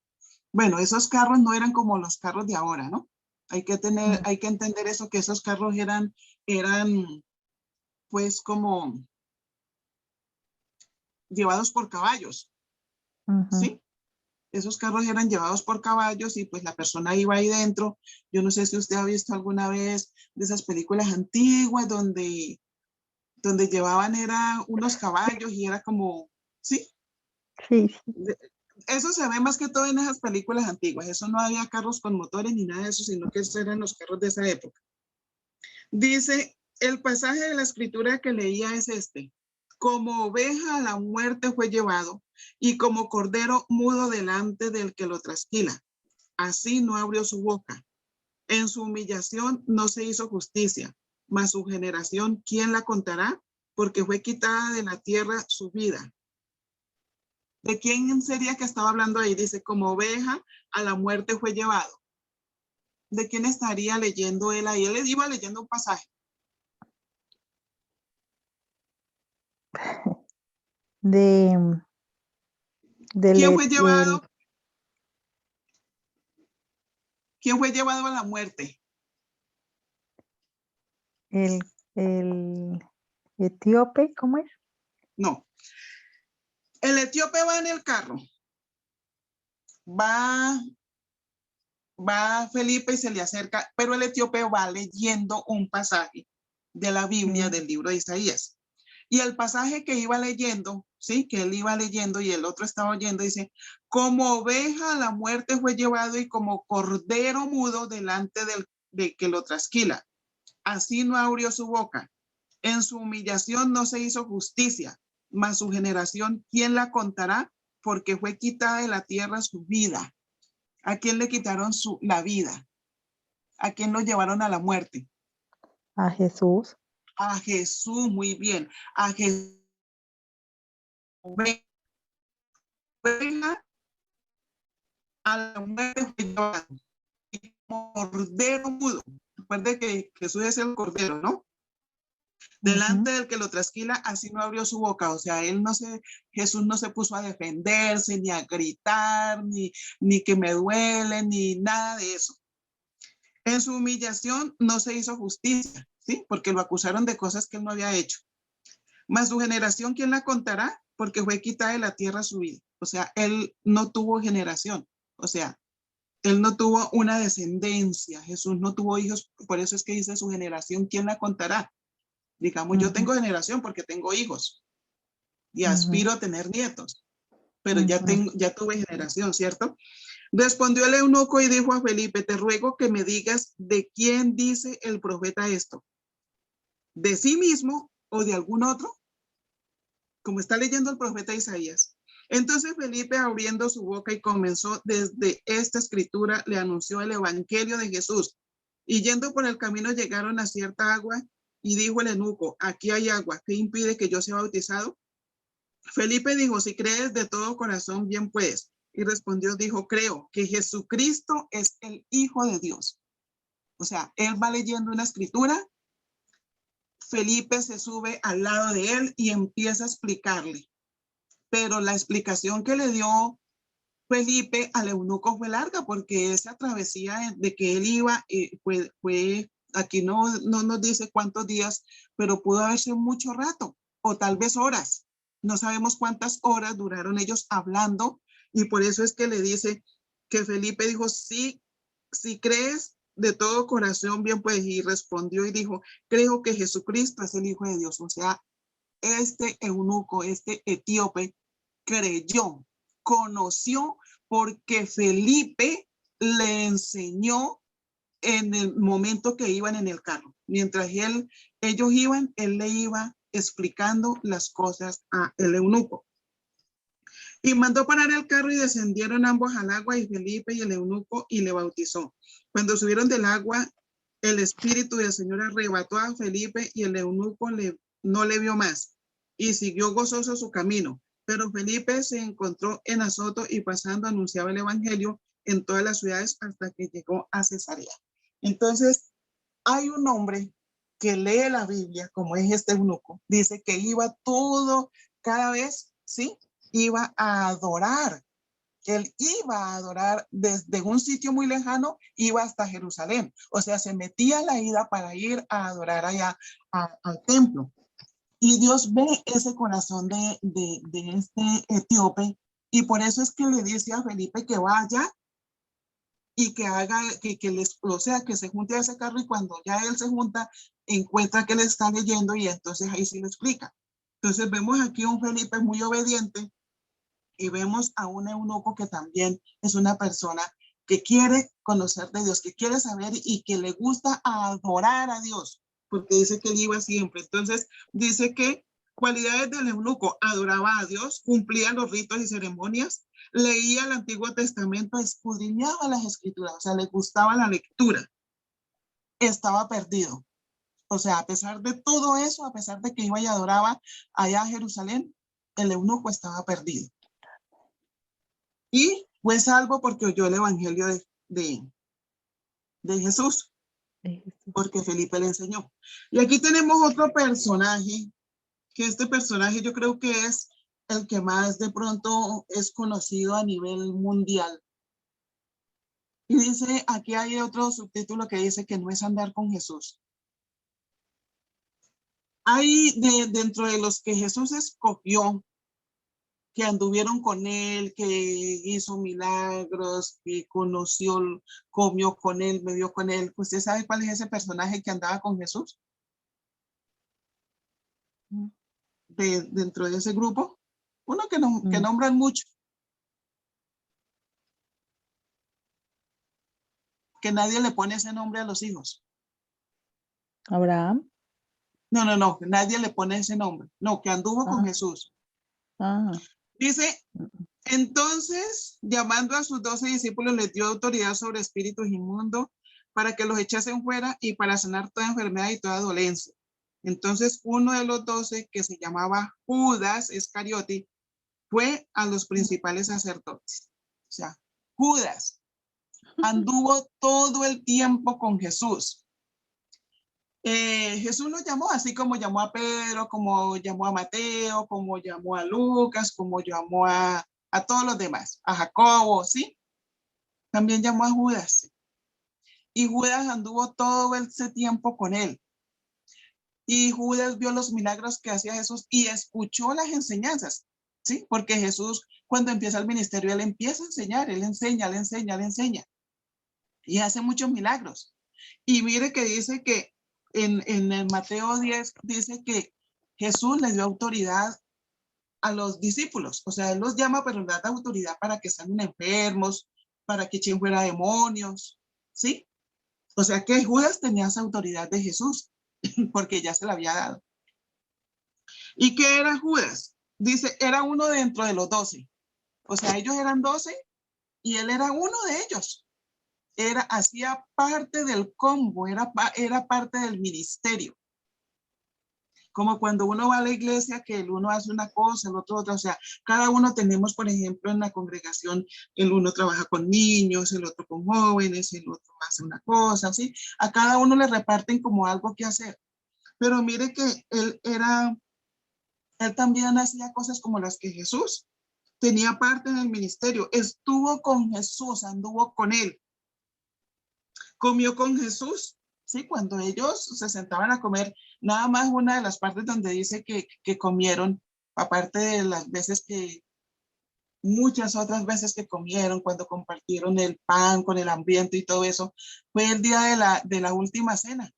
Bueno, esos carros no eran como los carros de ahora, ¿no? Hay que entender eso, que esos carros eran pues como llevados por caballos, ¿sí? Esos carros eran llevados por caballos y pues la persona iba ahí dentro. Yo no sé si usted ha visto alguna vez de esas películas antiguas donde llevaban unos caballos y era como, ¿sí? Sí, sí. Eso se ve más que todo en esas películas antiguas. Eso no había carros con motores ni nada de eso, sino que esos eran los carros de esa época. Dice, el pasaje de la escritura que leía es este. Como oveja a la muerte fue llevado y como cordero mudo delante del que lo trasquila. Así no abrió su boca. En su humillación no se hizo justicia, mas su generación, ¿quién la contará? Porque fue quitada de la tierra su vida. ¿De quién sería que estaba hablando ahí? Dice, como oveja a la muerte fue llevado. ¿De quién estaría leyendo él ahí? Él iba leyendo un pasaje. De, ¿Quién fue llevado? ¿Quién fue llevado a la muerte? el etíope, ¿cómo es? No. El etíope va en el carro. Va Felipe y se le acerca, pero el etíope va leyendo un pasaje de la Biblia, del libro de Isaías. Y el pasaje que iba leyendo, sí, que él iba leyendo y el otro estaba oyendo, dice, como oveja a la muerte fue llevado y como cordero mudo delante de que lo trasquila. Así no abrió su boca. En su humillación no se hizo justicia, mas su generación, ¿quién la contará? Porque fue quitada de la tierra su vida. ¿A quién le quitaron la vida? ¿A quién lo llevaron a la muerte? A Jesús. A Jesús, muy bien. A Jesús. A la muerte fue llevado. Y como cordero mudo. Recuerde que Jesús es el cordero, ¿no? Delante del que lo trasquila, así no abrió su boca. O sea, Jesús no se puso a defenderse, ni a gritar, ni que me duele, ni nada de eso. En su humillación no se hizo justicia, ¿sí? Porque lo acusaron de cosas que él no había hecho. Mas su generación, ¿quién la contará? Porque fue quitada de la tierra su vida. O sea, él no tuvo generación. O sea, él no tuvo una descendencia. Jesús no tuvo hijos. Por eso es que dice su generación, ¿quién la contará? Digamos, yo tengo generación porque tengo hijos y aspiro a tener nietos, pero ya tuve generación, ¿cierto? Respondió el eunuco y dijo a Felipe, te ruego que me digas de quién dice el profeta esto, de sí mismo o de algún otro, como está leyendo el profeta Isaías. Entonces Felipe, abriendo su boca y comenzó desde esta escritura, le anunció el evangelio de Jesús. Y yendo por el camino llegaron a cierta agua y dijo el eunuco, aquí hay agua, ¿qué impide que yo sea bautizado? Felipe dijo, si crees de todo corazón, bien puedes. Y respondió, dijo, creo que Jesucristo es el Hijo de Dios. O sea, él va leyendo una escritura, Felipe se sube al lado de él y empieza a explicarle. Pero la explicación que le dio Felipe al eunuco fue larga porque esa travesía de que él iba fue aquí no nos dice cuántos días, pero pudo haber sido mucho rato o tal vez horas. No sabemos cuántas horas duraron ellos hablando y por eso es que le dice que Felipe dijo, sí, si crees de todo corazón, bien puedes. Y respondió y dijo, creo que Jesucristo es el Hijo de Dios. O sea, este eunuco, este etíope, creyó, conoció porque Felipe le enseñó en el momento que iban en el carro. Mientras ellos iban, él le iba explicando las cosas a el eunuco. Y mandó parar el carro y descendieron ambos al agua y Felipe y el eunuco y le bautizó. Cuando subieron del agua, el Espíritu del Señor arrebató a Felipe y el eunuco no le vio más y siguió gozoso su camino. Pero Felipe se encontró en Azoto y pasando anunciaba el evangelio en todas las ciudades hasta que llegó a Cesarea. Entonces, hay un hombre que lee la Biblia, como es este eunuco, dice que iba cada vez, ¿sí? Iba a adorar. Él iba a adorar desde un sitio muy lejano, iba hasta Jerusalén. O sea, se metía a la ida para ir a adorar allá al templo. Y Dios ve ese corazón de este etíope y por eso es que le dice a Felipe que vaya y que haga, o sea, que se junte a ese carro y cuando ya él se junta, encuentra que le está leyendo y entonces ahí sí lo explica. Entonces vemos aquí un Felipe muy obediente y vemos a un eunuco que también es una persona que quiere conocer de Dios, que quiere saber y que le gusta adorar a Dios, porque dice que él iba siempre. Entonces dice que cualidades del eunuco: adoraba a Dios, cumplía los ritos y ceremonias, leía el Antiguo Testamento, escudriñaba las escrituras, o sea, le gustaba la lectura, estaba perdido. O sea, a pesar de todo eso, a pesar de que iba y adoraba allá a Jerusalén, el eunuco estaba perdido. Y fue salvo porque oyó el evangelio de Jesús, porque Felipe le enseñó. Y aquí tenemos otro personaje, que este personaje yo creo que es el que más de pronto es conocido a nivel mundial. Y dice, aquí hay otro subtítulo que dice que no es andar con Jesús. Hay dentro de los que Jesús escogió, que anduvieron con él, que hizo milagros, que conoció, comió con él, bebió con él. ¿Usted sabe cuál es ese personaje que andaba con Jesús? Dentro de ese grupo. Uno que nombran mucho. Que nadie le pone ese nombre a los hijos. Abraham. No, nadie le pone ese nombre. No, que anduvo con Jesús. Dice, entonces, llamando a sus 12 discípulos, les dio autoridad sobre espíritus inmundos para que los echasen fuera y para sanar toda enfermedad y toda dolencia. Entonces, uno de los 12, que se llamaba Judas Iscariote, fue a los principales sacerdotes. O sea, Judas anduvo todo el tiempo con Jesús. Jesús lo llamó así como llamó a Pedro, como llamó a Mateo, como llamó a Lucas, como llamó a todos los demás, a Jacobo, ¿sí? También llamó a Judas. Y Judas anduvo todo ese tiempo con él. Y Judas vio los milagros que hacía Jesús y escuchó las enseñanzas, ¿sí? Porque Jesús, cuando empieza el ministerio, él empieza a enseñar, él enseña, él enseña, él enseña. Y hace muchos milagros. Y mire que dice que en el Mateo 10 dice que Jesús les dio autoridad a los discípulos. O sea, él los llama, pero les da autoridad para que sanen enfermos, para que echen fuera demonios, ¿sí? O sea que Judas tenía esa autoridad de Jesús, porque ya se la había dado. ¿Y qué era Judas? Dice, era uno dentro de los 12. O sea, ellos eran 12 y él era uno de ellos. Hacía parte del combo, era parte del ministerio. Como cuando uno va a la iglesia, que el uno hace una cosa, el otro otra. O sea, cada uno tenemos, por ejemplo, en la congregación, el uno trabaja con niños, el otro con jóvenes, el otro hace una cosa, ¿sí? A cada uno le reparten como algo que hacer. Pero mire que él también hacía cosas como las que Jesús tenía parte en el ministerio, estuvo con Jesús, anduvo con él, comió con Jesús, ¿sí? Cuando ellos se sentaban a comer, nada más una de las partes donde dice que comieron, aparte de las veces muchas otras veces que comieron, cuando compartieron el pan con el ambiente y todo eso, fue el día de la última cena,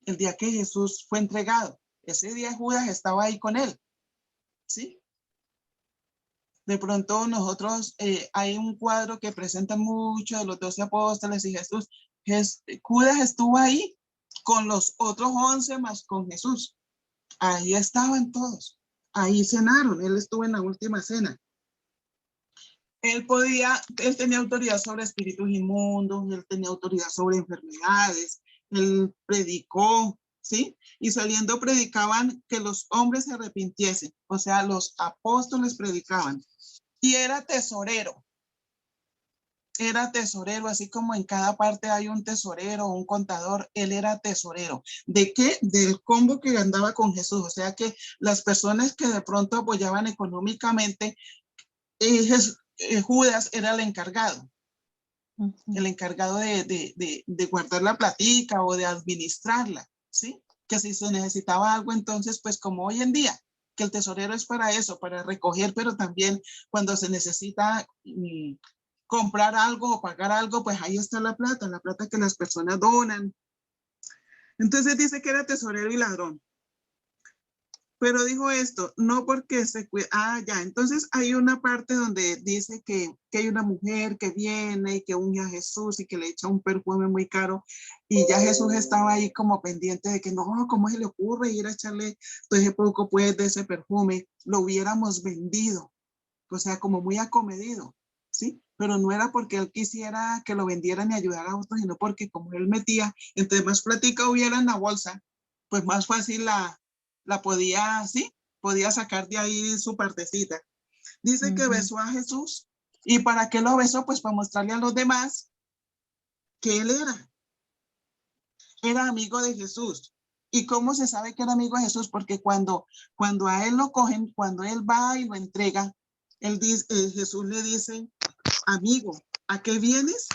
el día que Jesús fue entregado. Ese día Judas estaba ahí con él, ¿sí? De pronto nosotros, hay un cuadro que presenta mucho de los 12 apóstoles y Jesús. Judas estuvo ahí con los otros 11 más con Jesús. Ahí estaban todos. Ahí cenaron. Él estuvo en la última cena. Él tenía autoridad sobre espíritus inmundos, él tenía autoridad sobre enfermedades, él predicó, ¿sí? Y saliendo predicaban que los hombres se arrepintiesen. O sea, los apóstoles predicaban. Y era tesorero, así como en cada parte hay un tesorero, un contador, él era tesorero. ¿De qué? Del combo que andaba con Jesús. O sea que las personas que de pronto apoyaban económicamente, Judas era el encargado de guardar la platica o de administrarla, ¿sí? Que si se necesitaba algo, entonces, pues como hoy en día, que el tesorero es para eso, para recoger, pero también cuando se necesita comprar algo o pagar algo, pues ahí está la plata que las personas donan. Entonces dice que era tesorero y ladrón. Pero dijo esto, no porque se cuida. Ah, ya, entonces hay una parte donde dice que hay una mujer que viene y que unge a Jesús y que le echa un perfume muy caro. Y ya Jesús estaba ahí como pendiente de que no, ¿cómo se le ocurre ir a echarle todo ese poco pues de ese perfume? Lo hubiéramos vendido. O sea, como muy acomedido, ¿sí? Pero no era porque él quisiera que lo vendieran y ayudara a otros, sino porque como él metía, entre más platica hubiera en la bolsa, pues más fácil la podía, ¿sí? Podía sacar de ahí su partecita. Dice que besó a Jesús. ¿Y para qué lo besó? Pues para mostrarle a los demás que él era amigo de Jesús. ¿Y cómo se sabe que era amigo de Jesús? Porque cuando a él lo cogen, cuando él va y lo entrega, Jesús le dice, amigo, ¿a qué vienes?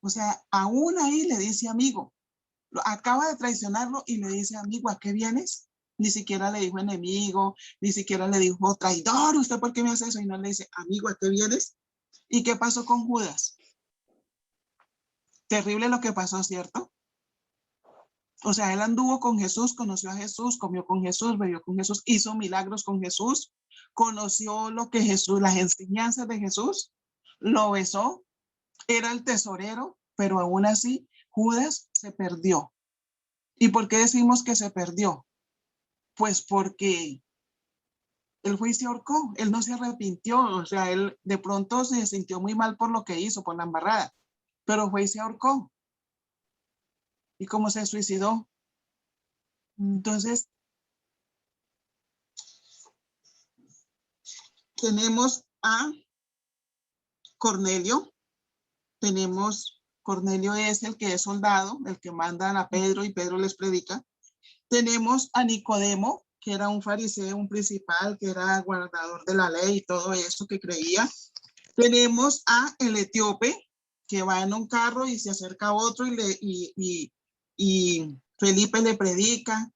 O sea, aún ahí le dice amigo. Acaba de traicionarlo y le dice, amigo, ¿a qué vienes? Ni siquiera le dijo enemigo, ni siquiera le dijo traidor, ¿usted por qué me hace eso? Y no le dice, amigo, ¿a qué vienes? ¿Y qué pasó con Judas? Terrible lo que pasó, ¿cierto? O sea, él anduvo con Jesús, conoció a Jesús, comió con Jesús, bebió con Jesús, hizo milagros con Jesús, conoció lo que Jesús, las enseñanzas de Jesús, lo besó, era el tesorero, pero aún así Judas se perdió. ¿Y por qué decimos que se perdió? Pues porque él fue y se ahorcó, él no se arrepintió, o sea, él de pronto se sintió muy mal por lo que hizo, por la embarrada, pero fue y se ahorcó. ¿Y cómo se suicidó? Entonces, tenemos a Cornelio, tenemos Cornelio es el que es soldado, el que mandan a Pedro y Pedro les predica. Tenemos a Nicodemo, que era un fariseo, un principal, que era guardador de la ley y todo eso, que creía. Tenemos a el etíope, que va en un carro y se acerca a otro y Felipe le predica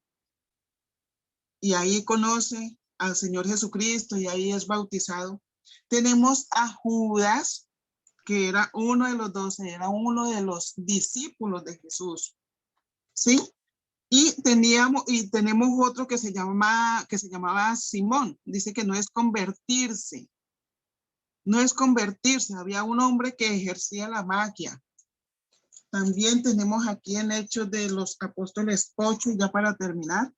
y ahí conoce al Señor Jesucristo y ahí es bautizado. Tenemos a Judas, que era uno de los 12, era uno de los discípulos de Jesús, ¿sí? Y tenemos otro que se llamaba Simón. Dice que no es convertirse. No es convertirse. Había un hombre que ejercía la magia. También tenemos aquí en Hechos de los Apóstoles 8, y ya para terminar.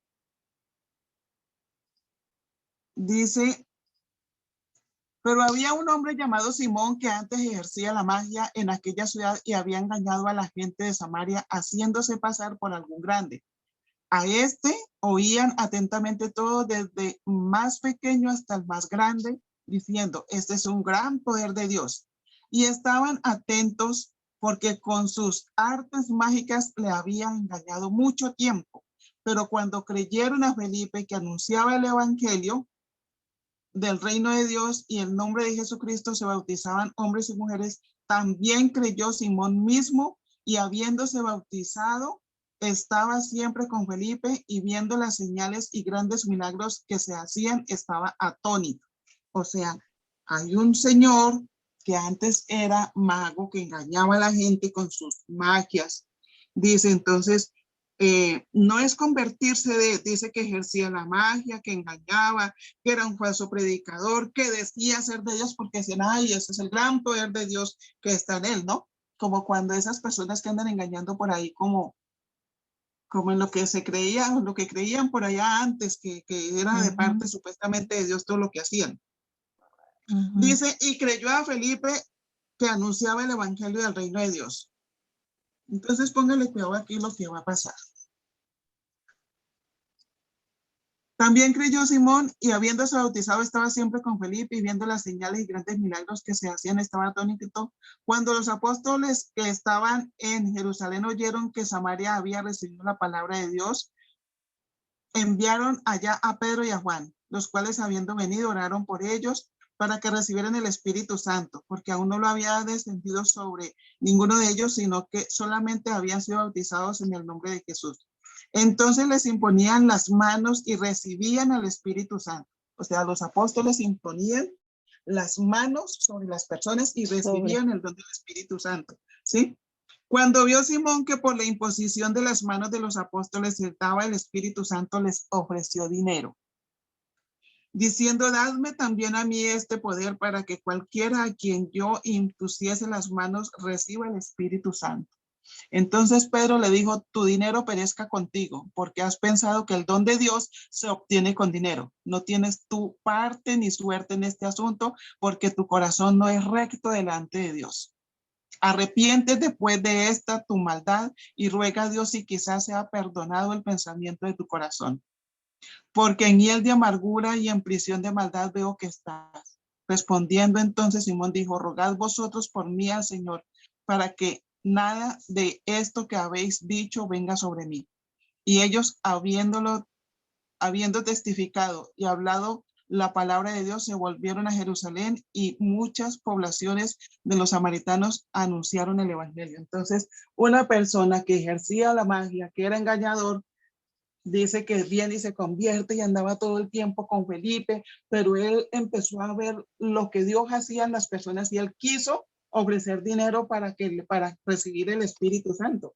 Dice, pero había un hombre llamado Simón que antes ejercía la magia en aquella ciudad y había engañado a la gente de Samaria haciéndose pasar por algún grande. A este oían atentamente todos, desde más pequeño hasta el más grande, diciendo, este es un gran poder de Dios. Y estaban atentos porque con sus artes mágicas le habían engañado mucho tiempo. Pero cuando creyeron a Felipe, que anunciaba el evangelio del reino de Dios y el nombre de Jesucristo, se bautizaban hombres y mujeres, también creyó Simón mismo, y habiéndose bautizado, estaba siempre con Felipe, y viendo las señales y grandes milagros que se hacían, estaba atónito. O sea, hay un señor que antes era mago, que engañaba a la gente con sus magias. Dice entonces, no es convertirse dice que ejercía la magia, que engañaba, que era un falso predicador, que decía ser de Dios porque decían, ay, ese es el gran poder de Dios que está en él, ¿no? Como cuando esas personas que andan engañando por ahí, como en lo que se creía, lo que creían por allá antes, que era de parte supuestamente de Dios todo lo que hacían. Dice, y creyó a Felipe, que anunciaba el evangelio del reino de Dios. Entonces póngale cuidado aquí lo que va a pasar. También creyó Simón, y habiéndose bautizado estaba siempre con Felipe, y viendo las señales y grandes milagros que se hacían, estaba atónito. Cuando los apóstoles que estaban en Jerusalén oyeron que Samaria había recibido la palabra de Dios, enviaron allá a Pedro y a Juan, los cuales, habiendo venido, oraron por ellos para que recibieran el Espíritu Santo, porque aún no lo había descendido sobre ninguno de ellos, sino que solamente habían sido bautizados en el nombre de Jesús. Entonces les imponían las manos y recibían al Espíritu Santo. O sea, los apóstoles imponían las manos sobre las personas y recibían el don del Espíritu Santo, ¿sí? Cuando vio Simón que por la imposición de las manos de los apóstoles se daba el Espíritu Santo, les ofreció dinero, diciendo, dadme también a mí este poder para que cualquiera a quien yo impusiese las manos reciba el Espíritu Santo. Entonces Pedro le dijo, tu dinero perezca contigo, porque has pensado que el don de Dios se obtiene con dinero. No tienes tu parte ni suerte en este asunto, porque tu corazón no es recto delante de Dios. Arrepiéntete pues de esta tu maldad y ruega a Dios si quizás sea perdonado el pensamiento de tu corazón. Porque en hiel de amargura y en prisión de maldad veo que estás. Respondiendo entonces Simón dijo, rogad vosotros por mí al Señor, para que nada de esto que habéis dicho venga sobre mí. Y ellos, habiendo testificado y hablado la palabra de Dios, se volvieron a Jerusalén, y muchas poblaciones de los samaritanos anunciaron el evangelio. Entonces, una persona que ejercía la magia, que era engañador, dice que viene y se convierte y andaba todo el tiempo con Felipe, pero él empezó a ver lo que Dios hacía en las personas, y él quiso ofrecer dinero para recibir el Espíritu Santo.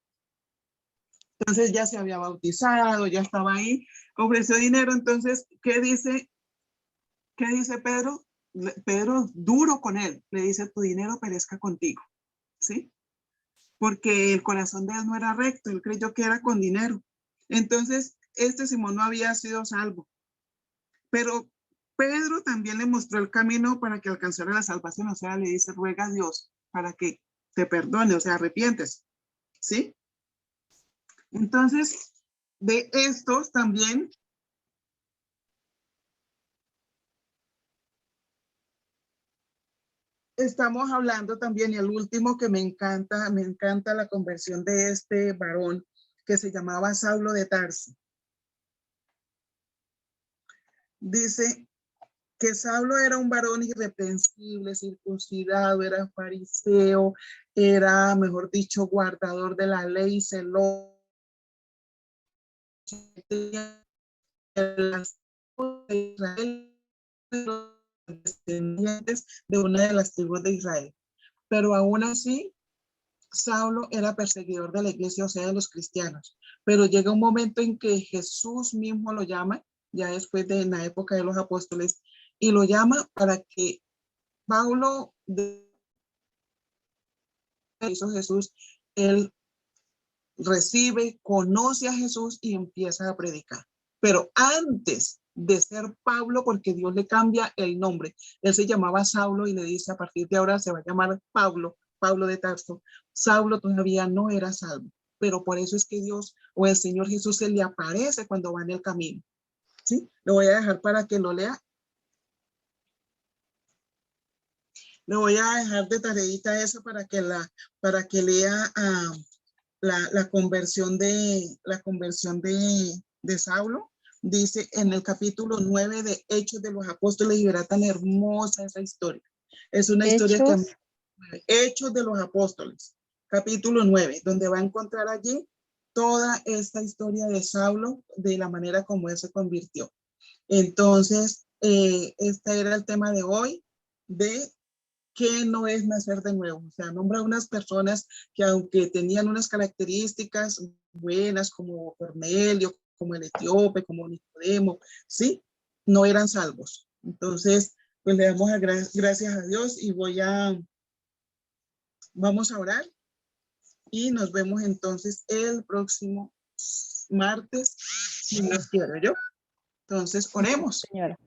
Entonces ya se había bautizado, ya estaba ahí, ofreció dinero. Entonces, ¿qué dice Pedro? Pedro, duro con él, le dice, tu dinero perezca contigo, ¿sí? Porque el corazón de él no era recto, él creyó que era con dinero. Entonces, Simón no había sido salvo. Pero Pedro también le mostró el camino para que alcanzara la salvación. O sea, le dice, ruega a Dios para que te perdone, o sea, arrepientes, ¿sí? Entonces, de estos también, estamos hablando también, y el último que me encanta la conversión de este varón que se llamaba Saulo de Tarso. Dice que Saulo era un varón irreprensible, circuncidado, era fariseo, era, mejor dicho, guardador de la ley, celoso de Israel, descendientes de una de las tribus de Israel. Pero aún así, Saulo era perseguidor de la iglesia, o sea, de los cristianos. Pero llega un momento en que Jesús mismo lo llama, ya después de la época de los apóstoles, y lo llama para que Pablo, hizo Jesús, él recibe, conoce a Jesús y empieza a predicar. Pero antes de ser Pablo, porque Dios le cambia el nombre, él se llamaba Saulo y le dice a partir de ahora se va a llamar Pablo, Pablo de Tarso. Saulo todavía no era salvo, pero por eso es que Dios o el Señor Jesús se le aparece cuando va en el camino. ¿Sí? Lo voy a dejar para que lo lea. Le voy a dejar de tareita eso para que lea la conversión de Saulo. Dice en el capítulo 9 de Hechos de los Apóstoles, y verá tan hermosa esa historia. Es una historia que Hechos. Hechos de los Apóstoles, capítulo 9, donde va a encontrar allí toda esta historia de Saulo, de la manera como él se convirtió. Entonces, este era el tema de hoy, de qué no es nacer de nuevo. O sea, nombra unas personas que aunque tenían unas características buenas como Cornelio, como el etíope, como Nicodemo, sí, no eran salvos. Entonces, pues le damos gracias a Dios y vamos a orar y nos vemos entonces el próximo martes, si Dios quiere, ¿yo? Entonces, oremos. Señora.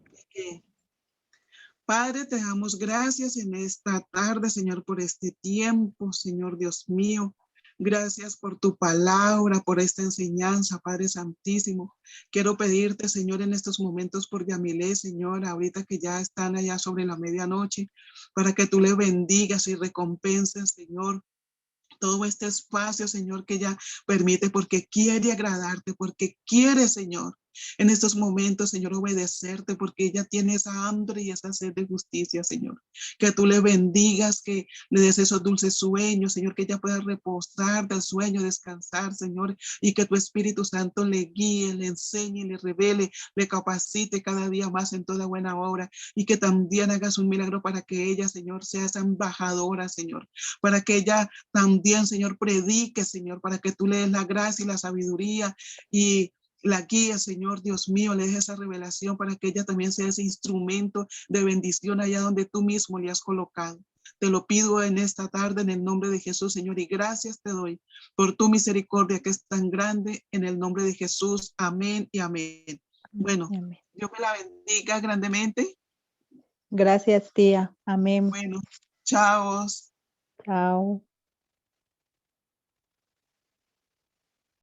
Padre, te damos gracias en esta tarde, Señor, por este tiempo, Señor Dios mío. Gracias por tu palabra, por esta enseñanza, Padre Santísimo. Quiero pedirte, Señor, en estos momentos por Yamilé, Señor, ahorita que ya están allá sobre la medianoche, para que tú le bendigas y recompenses, Señor, todo este espacio, Señor, que ella permite porque quiere agradarte, porque quiere, Señor, en estos momentos, Señor, obedecerte, porque ella tiene esa hambre y esa sed de justicia, Señor. Que tú le bendigas, que le des esos dulces sueños, Señor, que ella pueda reposar del sueño, descansar, Señor, y que tu Espíritu Santo le guíe, le enseñe, le revele, le capacite cada día más en toda buena obra, y que también hagas un milagro para que ella, Señor, sea esa embajadora, Señor, para que ella también, Señor, predique, Señor, para que tú le des la gracia y la sabiduría y la guía, Señor Dios mío, le des esa revelación para que ella también sea ese instrumento de bendición allá donde tú mismo le has colocado. Te lo pido en esta tarde en el nombre de Jesús, Señor, y gracias te doy por tu misericordia que es tan grande en el nombre de Jesús. Amén y amén. Bueno, Amén. Dios me la bendiga grandemente. Gracias, tía. Amén. Bueno, chao. Chao.